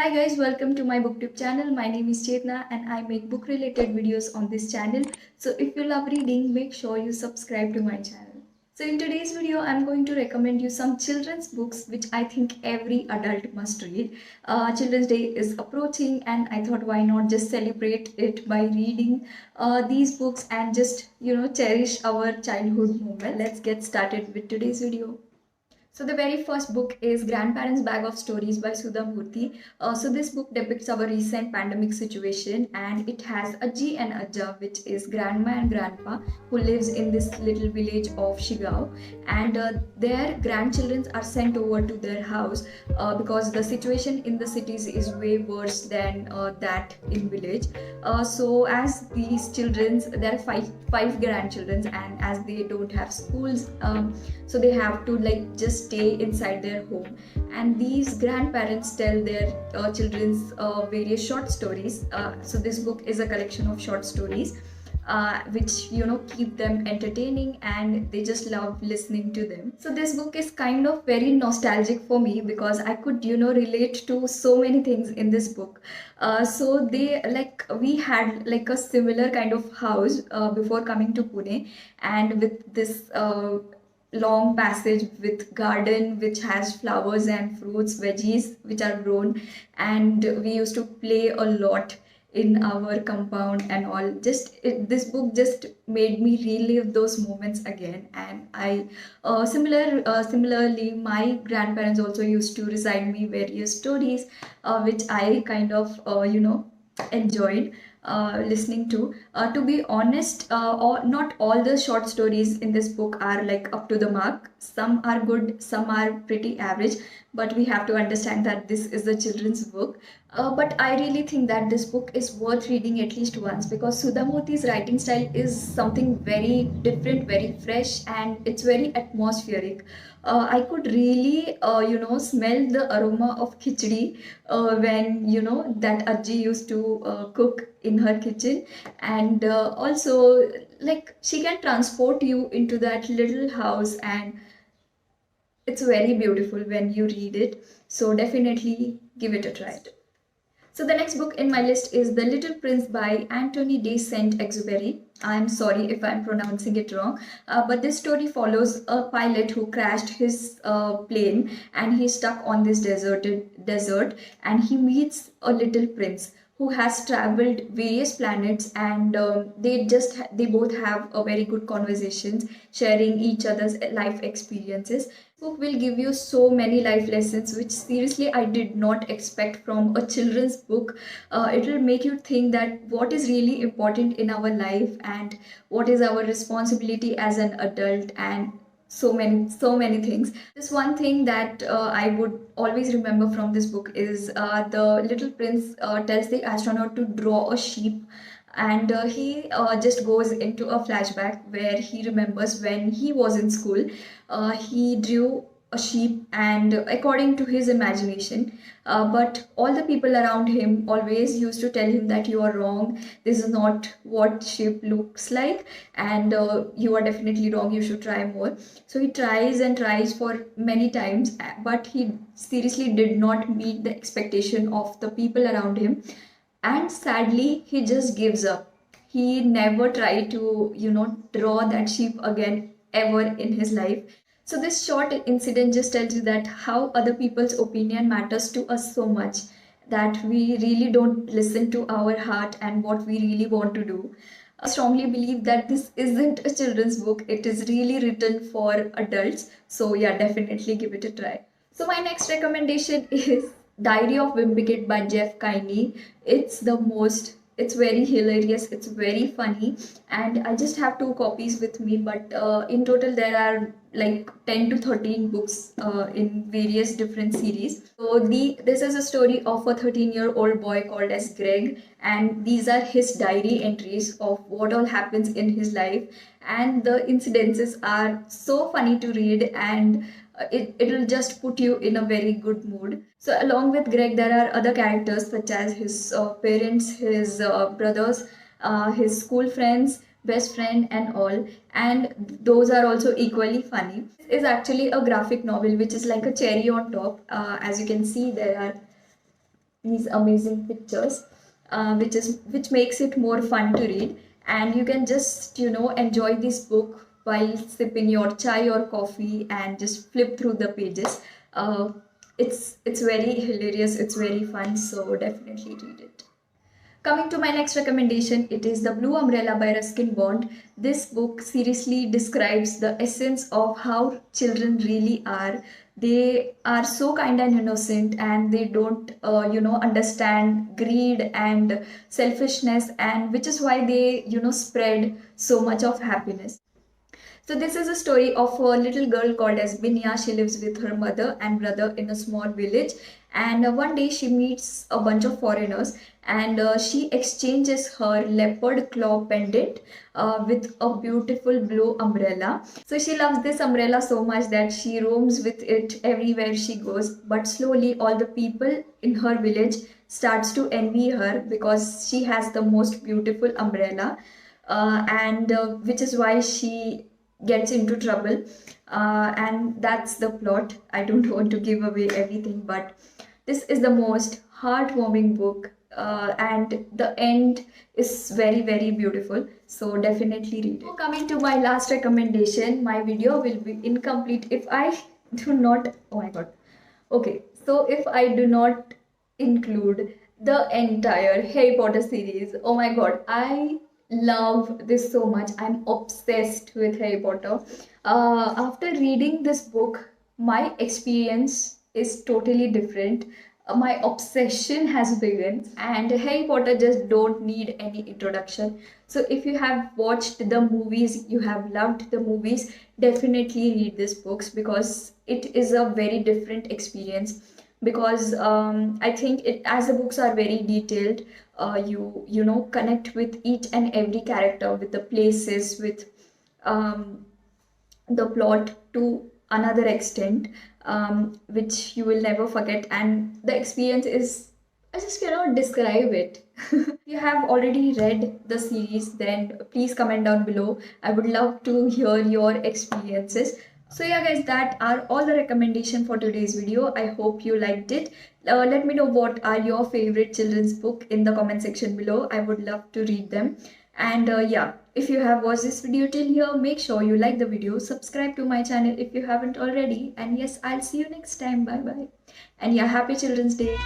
Hi guys, welcome to my booktube channel. My name is Chetna and I make book related videos on this channel. So if you love reading, make sure you subscribe to my channel. So in today's video, I'm going to recommend you some children's books which I think every adult must read. Children's Day is approaching and I thought why not just celebrate it by reading these books and just cherish our childhood moment. Let's get started with today's video. So the very first book is Grandparents' Bag of Stories by Sudha Murthy. So this book depicts our recent pandemic situation, and it has Ajji and Ajja, which is grandma and grandpa, who lives in this little village of Shigao, and their grandchildren are sent over to their house because the situation in the cities is way worse than that in village. So as these children, there are five grandchildren, and as they don't have schools, so they have to just stay inside their home, and these grandparents tell their children's various short stories. So this book is a collection of short stories which keep them entertaining, and they just love listening to them. So this book is kind of very nostalgic for me because I could relate to so many things in this book. So they we had like a similar kind of house before coming to Pune, and with this long passage with garden which has flowers and fruits, veggies which are grown, and we used to play a lot in our compound and all. This book just made me relive those moments again. And I similarly, my grandparents also used to recite me various stories which I kind of enjoyed listening to. To be honest, not all the short stories in this book are like up to the mark. Some are good, some are pretty average, but we have to understand that this is a children's book. But I really think that this book is worth reading at least once because Sudhamurthy's writing style is something very different, very fresh, and it's very atmospheric. I could really, smell the aroma of khichdi when that Ajji used to cook in her kitchen, and also she can transport you into that little house, and it's very beautiful when you read it. So definitely give it a try. So the next book in my list is The Little Prince by Anthony de Saint-Exupéry. I'm sorry if I'm pronouncing it wrong, but this story follows a pilot who crashed his plane, and he's stuck on this deserted desert, and he meets a little prince who has traveled various planets, and they both have a very good conversations, sharing each other's life experiences. Book will give you so many life lessons which seriously I did not expect from a children's book. It will make you think that what is really important in our life and what is our responsibility as an adult, and so many things. This one thing that I would always remember from this book is the little prince tells the astronaut to draw a sheep, and he just goes into a flashback where he remembers when he was in school. He drew a sheep, and according to his imagination, but all the people around him always used to tell him that you are wrong, this is not what sheep looks like, and you are definitely wrong, you should try more. So he tries and tries for many times, but he seriously did not meet the expectation of the people around him, and sadly he just gives up. He never tried to draw that sheep again ever in his life. So this short incident just tells you that how other people's opinion matters to us so much, that we really don't listen to our heart and what we really want to do. I strongly believe that this isn't a children's book, it is really written for adults. So yeah, definitely give it a try. So my next recommendation is Diary of Wimpy by Jeff Kiney. It's very hilarious, it's very funny, and I just have two copies with me, but in total there are like 10 to 13 books in various different series. So this is a story of a 13-year-old boy called as Greg, and these are his diary entries of what all happens in his life, and the incidences are so funny to read, and it will just put you in a very good mood. So along with Greg, there are other characters such as his parents, his brothers, his school friends, best friend, and all. And those are also equally funny. This is actually a graphic novel which is like a cherry on top. As you can see, there are these amazing pictures, which makes it more fun to read. And you can just enjoy this book while sipping your chai or coffee and just flip through the pages. uh, it's very hilarious, it's very fun, so definitely read it. Coming to my next recommendation, it is The Blue Umbrella by Ruskin Bond. This book seriously describes the essence of how children really are. They are so kind and innocent, and they don't, understand greed and selfishness, and which is why they, spread so much of happiness. So this is a story of a little girl called as Binya. She lives with her mother and brother in a small village. And one day she meets a bunch of foreigners, and she exchanges her leopard claw pendant with a beautiful blue umbrella. So she loves this umbrella so much that she roams with it everywhere she goes. But slowly all the people in her village starts to envy her because she has the most beautiful umbrella. And which is why she gets into trouble, and that's the plot. I don't want to give away everything, but this is the most heartwarming book, and the end is very, very beautiful, so definitely read it. Coming to my last recommendation, my video will be incomplete if I do not, oh my god, okay, so if I do not include the entire Harry Potter series. Oh my god, I love this so much. I'm obsessed with Harry Potter. After reading this book, my experience is totally different. My obsession has begun, and Harry Potter just don't need any introduction. So if you have watched the movies, you have loved the movies, definitely read these books because it is a very different experience. Because I think it, as the books are very detailed, you connect with each and every character, with the places, with um, the plot to another extent, which you will never forget. And the experience is, I just cannot describe it. If you have already read the series, then please comment down below. I would love to hear your experiences. So yeah guys, that are all the recommendation for today's video. I hope you liked it. Let me know what are your favorite children's book in the comment section below. I would love to read them. And yeah, if you have watched this video till here, make sure you like the video, subscribe to my channel if you haven't already. And yes, I'll see you next time. Bye bye. And yeah, happy Children's Day.